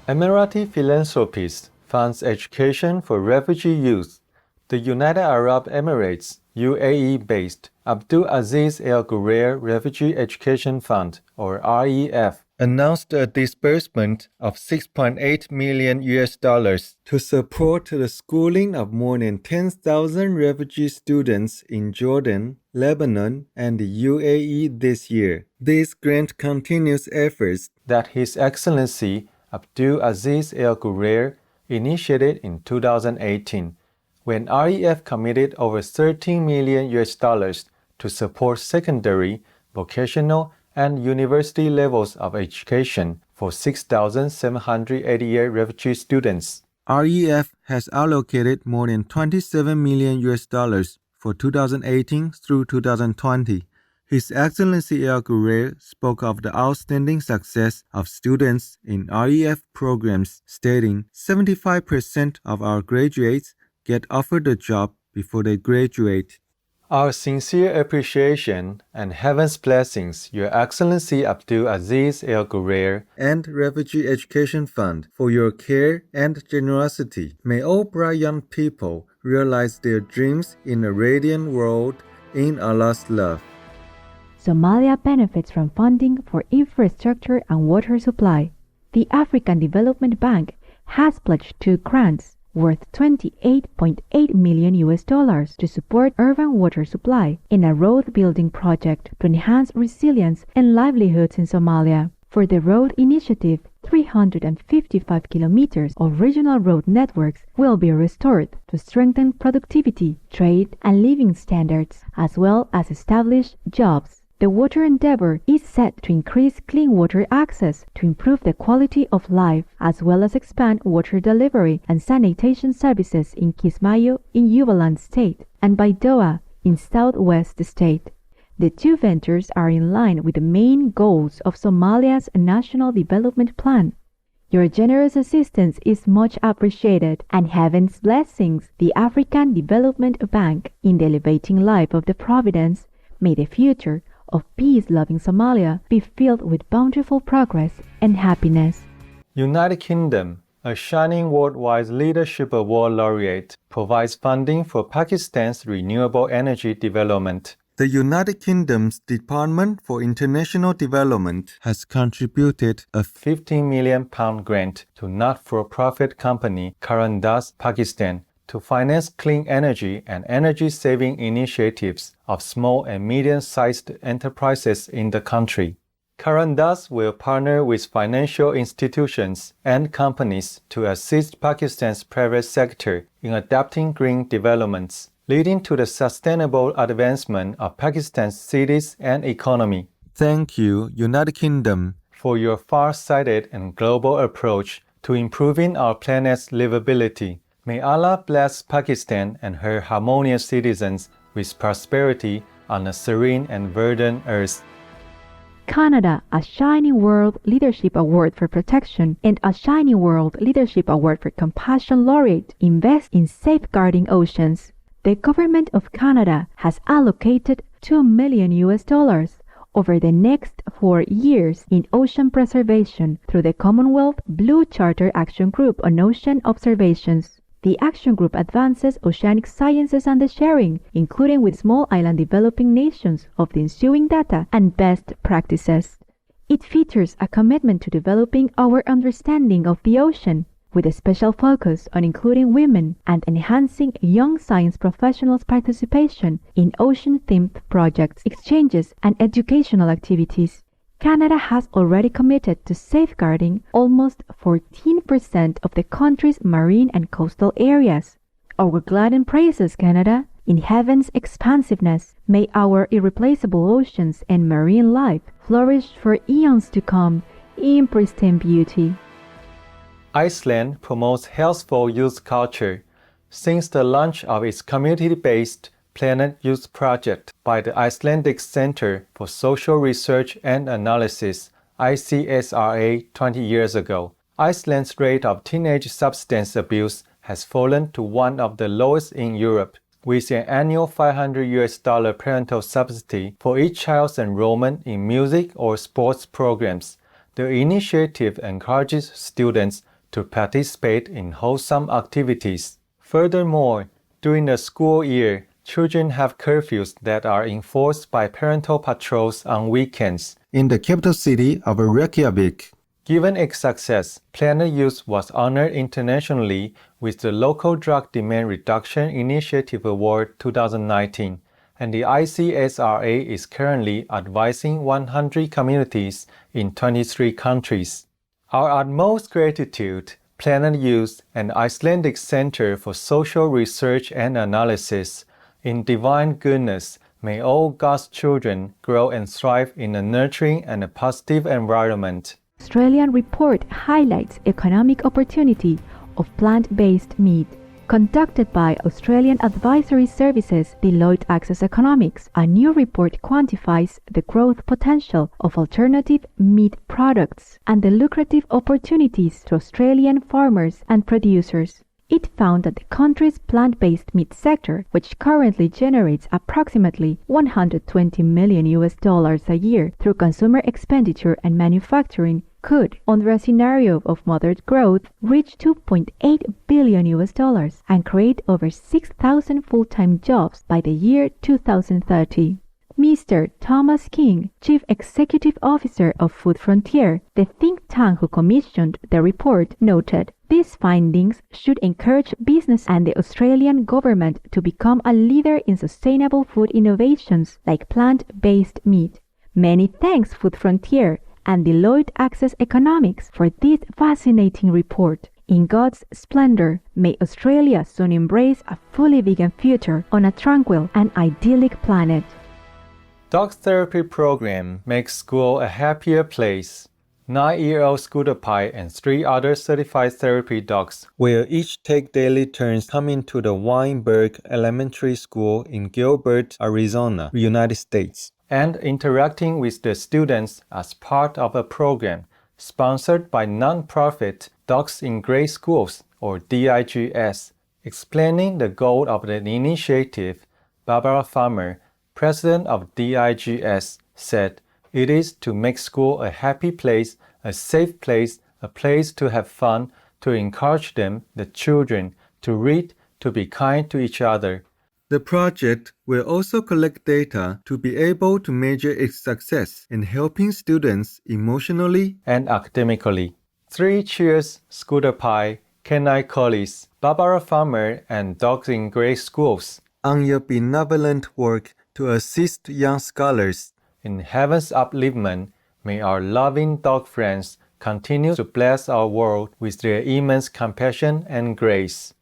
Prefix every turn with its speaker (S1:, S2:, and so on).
S1: Emirati philanthropist funds education for refugee youth. The United Arab Emirates, UAE-based Abdul Aziz Al Ghurair Refugee Education Fund, or REF, announced a disbursement of $6.8 million to support the schooling of more than 10,000 refugee students in Jordan, Lebanon, and the UAE this year. This grant continues efforts that His Excellency Abdul Aziz Al Ghurair initiated in 2018, when REF committed over $13 million to support secondary, vocational, and university levels of education for 6,788 refugee students. REF has allocated more than $27 million for 2018 through 2020. His Excellency Al Ghurair spoke of the outstanding success of students in REF programs, stating 75% of our graduates get offered a job before they graduate. Our sincere appreciation and heaven's blessings, Your Excellency Abdul Aziz Al Ghurair and Refugee Education Fund, for your care and generosity. May all bright young people realize their dreams in a radiant world in Allah's love.
S2: Somalia benefits from funding for infrastructure and water supply. The African Development Bank has pledged 2 grants worth $28.8 million to support urban water supply in a road-building project to enhance resilience and livelihoods in Somalia. For the road initiative, 355 kilometers of regional road networks will be restored to strengthen productivity, trade, and living standards, as well as establish jobs. The water endeavor is set to increase clean water access to improve the quality of life, as well as expand water delivery and sanitation services in Kismayo in Jubaland State and Baidoa in Southwest State. The 2 ventures are in line with the main goals of Somalia's National Development Plan. Your generous assistance is much appreciated, and heaven's blessings, the African Development Bank, in the elevating life of the Providence. May the future of peace-loving Somalia be filled with bountiful progress and happiness.
S1: United Kingdom, a shining worldwide leadership award laureate, provides funding for Pakistan's renewable energy development. The United Kingdom's Department for International Development has contributed a £15 million grant to not-for-profit company Karandas, Pakistan, to finance clean energy and energy-saving initiatives of small and medium-sized enterprises in the country. Karandas will partner with financial institutions and companies to assist Pakistan's private sector in adapting green developments, leading to the sustainable advancement of Pakistan's cities and economy. Thank you, United Kingdom, for your far-sighted and global approach to improving our planet's livability. May Allah bless Pakistan and her harmonious citizens with prosperity on a serene and verdant earth.
S2: Canada, a Shining World Leadership Award for Protection and a Shining World Leadership Award for Compassion laureate invest in safeguarding oceans. The Government of Canada has allocated $2 million over the next 4 years in ocean preservation through the Commonwealth Blue Charter Action Group on Ocean Observations. The Action Group advances oceanic sciences and the sharing, including with small island developing nations, of the ensuing data and best practices. It features a commitment to developing our understanding of the ocean, with a special focus on including women and enhancing young science professionals' participation in ocean-themed projects, exchanges, and educational activities. Canada has already committed to safeguarding almost 14% of the country's marine and coastal areas. Our gladdened praises, Canada. In heaven's expansiveness, may our irreplaceable oceans and marine life flourish for eons to come in pristine beauty.
S1: Iceland promotes healthful youth culture. Since the launch of its community-based Planet Youth Project by the Icelandic Center for Social Research and Analysis, ICSRA, 20 years ago, Iceland's rate of teenage substance abuse has fallen to one of the lowest in Europe, with an annual $500 parental subsidy for each child's enrollment in music or sports programs. The initiative encourages students to participate in wholesome activities. Furthermore, during the school year, children have curfews that are enforced by parental patrols on weekends in the capital city of Reykjavik. Given its success, Planet Youth was honored internationally with the Local Drug Demand Reduction Initiative Award 2019, and the ICSRA is currently advising 100 communities in 23 countries. Our utmost gratitude, Planet Youth and Icelandic Center for Social Research and Analysis. In divine goodness, may all God's children grow and thrive in a nurturing and a positive environment.
S2: Australian report highlights economic opportunity of plant-based meat. Conducted by Australian Advisory Services Deloitte Access Economics, a new report quantifies the growth potential of alternative meat products and the lucrative opportunities to Australian farmers and producers. It found that the country's plant-based meat sector, which currently generates approximately $120 million a year through consumer expenditure and manufacturing, could, under a scenario of moderate growth, reach $2.8 billion and create over 6,000 full-time jobs by the year 2030. Mr. Thomas King, Chief Executive Officer of Food Frontier, the think tank who commissioned the report, noted, "These findings should encourage business and the Australian government to become a leader in sustainable food innovations like plant-based meat. Many thanks, Food Frontier and Deloitte Access Economics, for this fascinating report. In God's splendor, may Australia soon embrace a fully vegan future on a tranquil and idyllic planet."
S1: Dog therapy program makes school a happier place. 9-year-old Scooter Pie and 3 other certified therapy dogs will each take daily turns coming to the Weinberg Elementary School in Gilbert, Arizona, United States, and interacting with the students as part of a program sponsored by nonprofit Dogs in Grade Schools, or DIGS. Explaining the goal of the initiative, Barbara Farmer, president of DIGS, said, "It is to make school a happy place, a safe place, a place to have fun, to encourage them, the children, to read, to be kind to each other." The project will also collect data to be able to measure its success in helping students emotionally and academically. 3 cheers, Scooter Pie, Canine Collies, Barbara Farmer, and Dogs in Grade Schools on your benevolent work to assist young scholars. In heaven's upliftment, may our loving dog friends continue to bless our world with their immense compassion and grace.